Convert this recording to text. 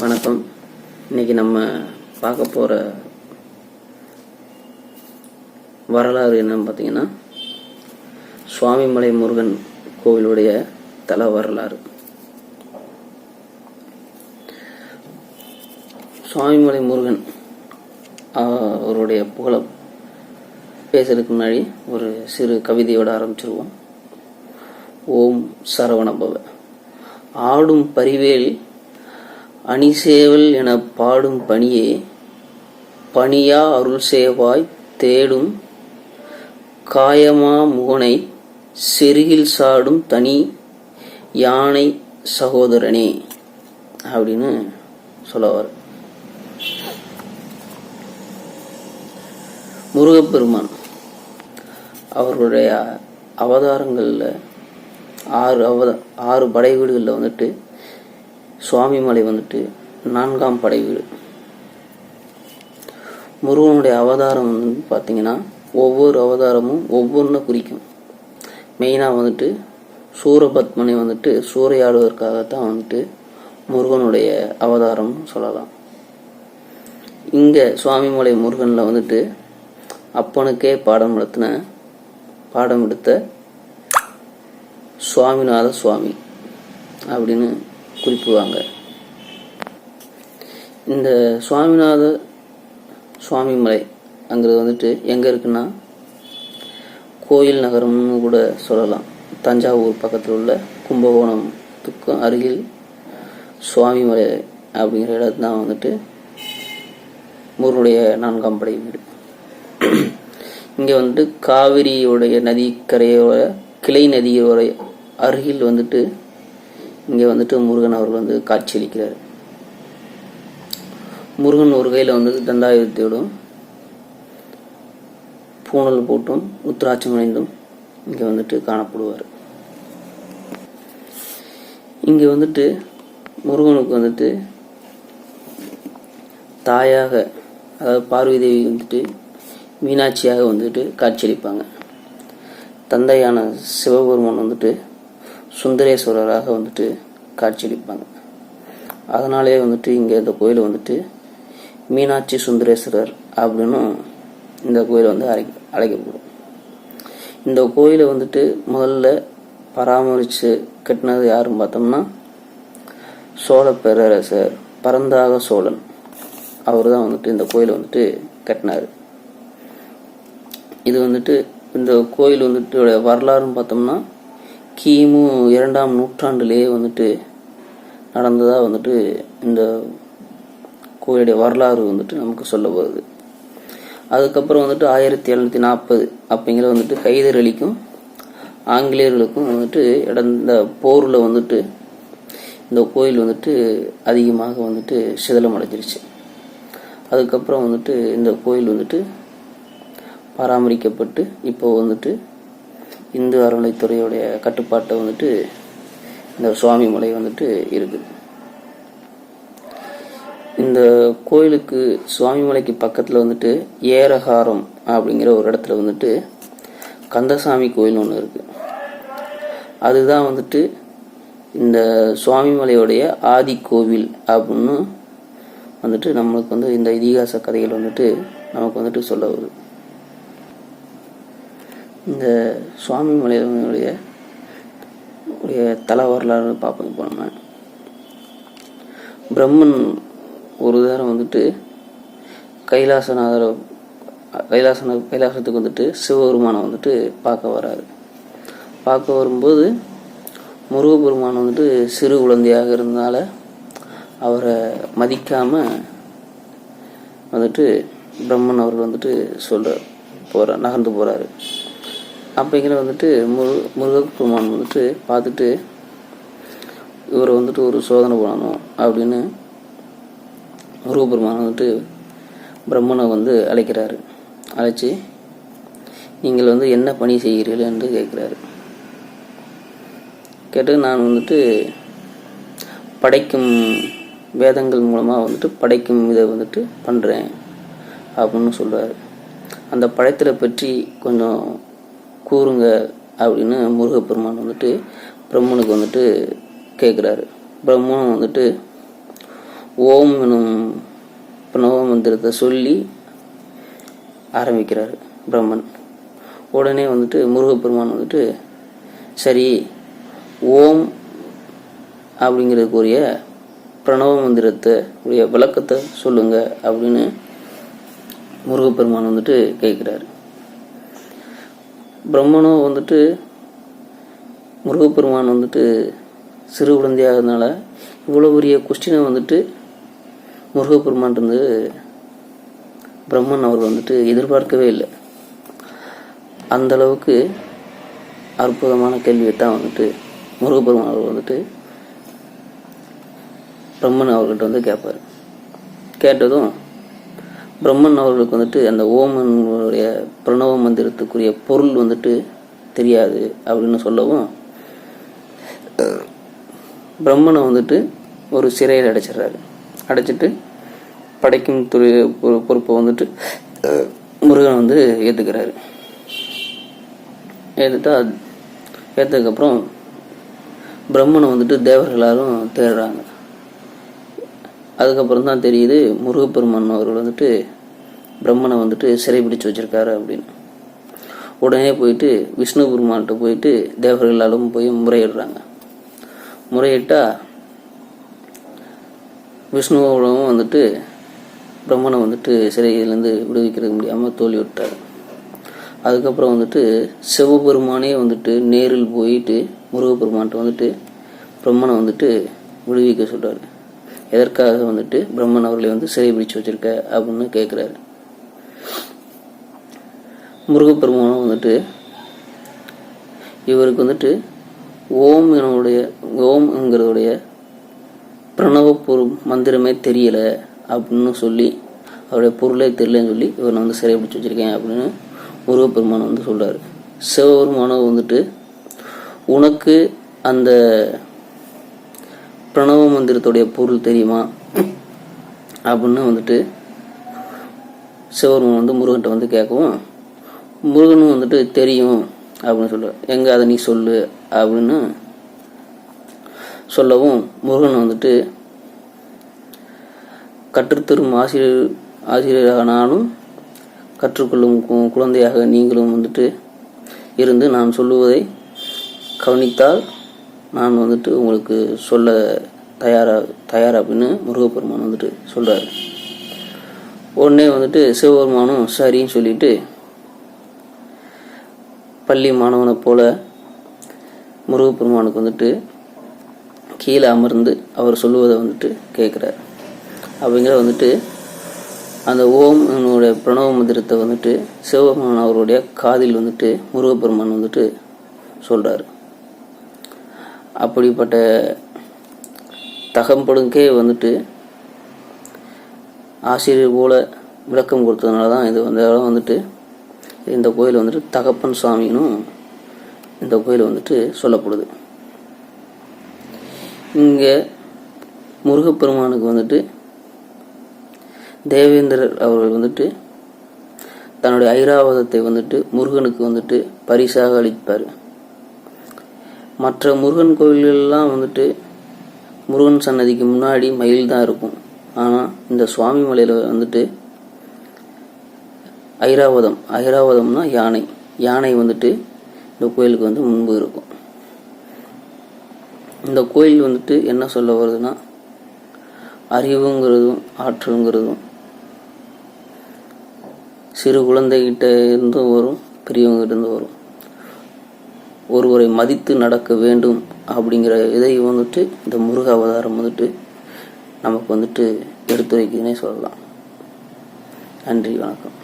வணக்கம். இன்னைக்கு நம்ம பார்க்க போகிற வரலாறு என்னன்னு பார்த்தீங்கன்னா, சுவாமிமலை முருகன் கோவிலுடைய தல வரலாறு. சுவாமிமலை முருகன் அவருடைய புகழை பேசுறதுக்கு முன்னாடி ஒரு சிறு கவிதையோடு ஆரம்பிச்சிருவோம். ஓம் சரவணபவ. ஆடும் பரிவேல் அணிசேவல் என பாடும் பணியே பணியா அருள் சேவாய் தேடும் காயமா முகனை செருகில் சாடும் தனி யானை சகோதரனே அப்படின்னு சொல்லவார். முருகப்பெருமான் அவர்களுடைய அவதாரங்களில் ஆறு படை வீடுகளில் வந்துட்டு சுவாமிமலை வந்துட்டு 4ஆம் படை வீடு. முருகனுடைய அவதாரம் வந்து பார்த்தீங்கன்னா, ஒவ்வொரு அவதாரமும் ஒவ்வொன்று குறிக்கும். மெயினாக வந்துட்டு சூரபத்மனை வந்துட்டு சூறையாடுவதற்காகத்தான் வந்துட்டு முருகனுடைய அவதாரம் சொல்லலாம். இங்கே சுவாமிமலை முருகனில் வந்துட்டு அப்பனுக்கே பாடம் எடுத்த சுவாமிநாத சுவாமி அப்படின்னு குறிப்புவாங்க. இந்த சுவாமிநாத சுவாமிமலை அங்கிறது வந்துட்டு எங்கே இருக்குன்னா, கோயில் நகரம்னு கூட சொல்லலாம். தஞ்சாவூர் பக்கத்தில் உள்ள கும்பகோணத்துக்கும் அருகில் சுவாமிமலை அப்படிங்கிற இடத்துல தான் வந்துட்டு முருகனுடைய 4ஆம் படை வீடு. இங்கே வந்துட்டு காவிரியுடைய நதிக்கரையோட கிளை நதியோட அருகில் வந்துட்டு இங்கே வந்துட்டு முருகன் அவர்கள் வந்து காட்சியளிக்கிறார். முருகன் ஒரு கையில் வந்து தண்டாயுதத்தோடும் பூணல் போட்டும் உத்ராட்சம் அணிந்தும் இங்கே வந்துட்டு காணப்படுவார். இங்கே வந்துட்டு முருகனுக்கு வந்துட்டு தாயாக, அதாவது பார்வதி தேவி வந்துட்டு மீனாட்சியாக வந்துட்டு காட்சியளிப்பாங்க. தந்தையான சிவபெருமான் வந்துட்டு சுந்தரேஸ்வரராக வந்துட்டு காட்சியளிப்பாங்க. அதனாலே வந்துட்டு இங்கே இந்த கோயில் வந்துட்டு மீனாட்சி சுந்தரேஸ்வரர் அப்படின்னு இந்த கோயில் வந்து அழைக்கப்படும். இந்த கோயிலை வந்துட்டு முதல்ல பராமரித்து கட்டினது யாருன்னு பார்த்தோம்னா, சோழ பேரரசர் பரந்தாக சோழன். அவர் தான் வந்துட்டு இந்த கோயிலை வந்துட்டு கட்டினார். இது வந்துட்டு இந்த கோயில் வந்துட்டு வரலாறுன்னு பார்த்தோம்னா, கிமு 2ஆம் நூற்றாண்டுலேயே வந்துட்டு நடந்ததாக வந்துட்டு இந்த கோயிலுடைய வரலாறு வந்துட்டு நமக்கு சொல்ல வருது. அதுக்கப்புறம் வந்துட்டு 1740 அப்படிங்கிற வந்துட்டு கைதர் அலிக்கும் ஆங்கிலேயர்களுக்கும் வந்துட்டு நடந்த போரில் வந்துட்டு இந்த கோயில் வந்துட்டு அதிகமாக வந்துட்டு சிதலம் அடைஞ்சிருச்சு. அதுக்கப்புறம் வந்துட்டு இந்த கோயில் வந்துட்டு பராமரிக்கப்பட்டு இப்போ வந்துட்டு இந்து அறநிலைத்துறையுடைய கட்டுப்பாட்டை வந்துட்டு இந்த சுவாமிமலை வந்துட்டு இருக்குது. இந்த கோயிலுக்கு சுவாமிமலைக்கு பக்கத்தில் வந்துட்டு ஏரகாரம் அப்படிங்கிற ஒரு இடத்துல வந்துட்டு கந்தசாமி கோயில் ஒன்று இருக்குது. அதுதான் வந்துட்டு இந்த சுவாமிமலையுடைய ஆதி கோவில் அப்படின்னு வந்துட்டு நம்மளுக்கு வந்து இந்த இதிகாச கதைகள் வந்துட்டு நமக்கு வந்துட்டு சொல்ல வருது. இந்த சுவாமிமலையுடைய தல வரலாறு பார்ப்பது போனோம்னா, பிரம்மன் ஒரு தரம் வந்துட்டு கைலாசத்துக்கு வந்துட்டு சிவபெருமானை வந்துட்டு பார்க்க வராரு. பார்க்க வரும்போது முருகப்பெருமான் வந்துட்டு சிறு குழந்தையாக இருந்தனால அவரை மதிக்காம வந்துட்டு பிரம்மன் அவர்கள் வந்துட்டு நகர்ந்து போறாரு. அப்படிங்கிற வந்துட்டு முருகப்பெருமான் வந்துட்டு பார்த்துட்டு இவரை வந்துட்டு ஒரு சோதனை பண்ணணும் அப்படின்னு முருகப்பெருமான் வந்துட்டு பிரம்மனை வந்து அழைக்கிறாரு. அழைச்சி, நீங்கள் வந்து என்ன பணி செய்கிறீர்கள் என்று கேட்குறாரு. கேட்டு, நான் வந்துட்டு படைக்கும் வேதங்கள் மூலமாக வந்துட்டு படைக்கும் இதை வந்துட்டு பண்ணுறேன் அப்படின்னு சொல்கிறாரு. அந்த படைத்தலை பற்றி கொஞ்சம் கூறுங்க அப்படின்னு முருகப்பெருமான் வந்துட்டு பிரம்மனுக்கு வந்துட்டு கேட்குறாரு. பிரம்மனும் வந்துட்டு ஓம் எனும் பிரணவ மந்திரத்தை சொல்லி ஆரம்பிக்கிறார் பிரம்மன். உடனே வந்துட்டு முருகப்பெருமான் வந்துட்டு சரி ஓம் அப்படிங்கிறதுக்குரிய பிரணவ மந்திரத்தை உடைய விளக்கத்தை சொல்லுங்க அப்படின்னு முருகப்பெருமான் வந்துட்டு கேட்குறாரு. பிரம்மனும் வந்துட்டு முருகப்பெருமான் வந்துட்டு சிறு குழந்தையாகிறதுனால இவ்வளோ பெரிய கொஸ்டினை வந்துட்டு முருகப்பெருமான் இருந்து பிரம்மன் அவர் வந்துட்டு எதிர்பார்க்கவே இல்லை. அந்த அளவுக்கு அற்புதமான கேள்வியை தான் வந்துட்டு முருகப்பெருமான் அவர் வந்துட்டு பிரம்மன் அவர்கிட்ட வந்து கேட்பார். கேட்டதும் பிரம்மன் அவர்களுக்கு வந்துட்டு அந்த ஓமனுடைய பிரணவ மந்திரத்துக்குரிய பொருள் வந்துட்டு தெரியாது அப்படின்னு சொல்லவும் பிரம்மனை வந்துட்டு ஒரு சிறையில் அடைச்சிடுறாரு. அடைச்சிட்டு படைக்கும் பொறுப்பை வந்துட்டு முருகன் வந்து ஏற்றுக்கிறாரு. ஏற்றதுக்கப்புறம் பிரம்மனை வந்துட்டு தேவர்கள் எல்லாரும் தேடுறாங்க. அதுக்கப்புறம் தான் தெரியுது முருகப்பெருமான் அவர்கள் வந்துட்டு பிரம்மனை வந்துட்டு சிறை பிடிச்சு வச்சிருக்காரு அப்படின்னு. உடனே போயிட்டு விஷ்ணு பெருமான்கிட்ட போயிட்டு தேவர்கள் எல்லாரும் போய் முறையிடுறாங்க. முறையிட்டா விஷ்ணுவோடவும் வந்துட்டு பிரம்மனை வந்துட்டு சிறையிலேருந்து விடுவிக்கிறது முடியாமல் தோல்வி விட்டார். அதுக்கப்புறம் வந்துட்டு சிவபெருமானே வந்துட்டு நேரில் போயிட்டு முருகப்பெருமான்கிட்ட வந்துட்டு பிரம்மனை வந்துட்டு விடுவிக்க சொல்கிறாரு. எதற்காக வந்துட்டு பிரம்மன் அவர்களை வந்து சிறை பிடிச்சு வச்சிருக்க அப்படின்னு கேட்குறாரு. முருகப்பெருமானும் வந்துட்டு இவருக்கு வந்துட்டு ஓம்ங்கிறதுடைய பிரணவ பொருள் மந்திரமே தெரியல அப்படின்னு சொல்லி அவருடைய பொருளே தெரியலன்னு சொல்லி இவரை வந்து சிறை பிடிச்சி வச்சிருக்கேன் அப்படின்னு முருகப்பெருமான் வந்து சொல்றாரு. சிவபெருமானம் வந்துட்டு உனக்கு அந்த பிரணவ மந்திரத்துடைய பொருள் தெரியுமா அப்படின்னு வந்துட்டு சிவபெருமான் வந்து முருகன்கிட்ட வந்து கேட்கவும் முருகனும் வந்துட்டு தெரியும் அப்படின்னு சொல்லுவார். எங்க அதை நீ சொல்லு அப்படின்னு சொல்லவும் முருகன் வந்துட்டு கற்றுத்தரும் ஆசிரியராக நானும் கற்றுக்கொள்ளும் குழந்தையாக நீங்களும் வந்துட்டு இருந்து நான் சொல்லுவதை கவனித்தால் நான் வந்துட்டு உங்களுக்கு சொல்ல தயாரா அப்படின்னு முருகப்பெருமான் வந்துட்டு சொல்றாரு. உடனே வந்துட்டு சிவபெருமானும் சரின்னு சொல்லிட்டு பள்ளி மாணவனை போல முருகப்பெருமானுக்கு வந்துட்டு கீழே அமர்ந்து அவர் சொல்லுவதை வந்துட்டு கேட்குறாரு. அப்படிங்கிற வந்துட்டு அந்த ஓம் என்னுடைய பிரணவ மந்திரத்தை வந்துட்டு சிவபெருமான் அவருடைய காதில் வந்துட்டு முருகப்பெருமான் வந்துட்டு சொல்றாரு. அப்படிப்பட்ட தகம்படுக்கே வந்துட்டு ஆசிரியர் போல விளக்கம் கொடுத்ததுனால தான் இது வந்துட்டு இந்த கோயில் வந்துட்டு தகப்பன் சுவாமினும் இந்த கோயில் வந்துட்டு சொல்லப்படுது. இங்கே முருகப்பெருமானுக்கு வந்துட்டு தேவேந்திரர் அவர்கள் வந்துட்டு தன்னுடைய ஐராவதத்தை வந்துட்டு முருகனுக்கு வந்துட்டு பரிசாக அளிப்பார். மற்ற முருகன் கோயிலெல்லாம் வந்துட்டு முருகன் சன்னதிக்கு முன்னாடி மயில் தான் இருக்கும். ஆனால் இந்த சுவாமி மலையில் வந்துட்டு ஐராவதம்னா யானை வந்துட்டு இந்த கோயிலுக்கு வந்து முன்பு இருக்கும். இந்த கோயில் வந்துட்டு என்ன சொல்ல வருதுன்னா அறிவுங்கிறதும் ஆற்றலுங்கிறதும் சிறு குழந்தைகிட்ட இருந்தும் வரும், பெரியவங்க இருந்து வரும். ஒருவரை மதித்து நடக்க வேண்டும் அப்படிங்கிற இதை வந்துட்டு இந்த முருக அவதாரம் வந்துட்டு நமக்கு வந்துட்டு எடுத்துரைக்குதுன்னே சொல்லலாம். நன்றி, வணக்கம்.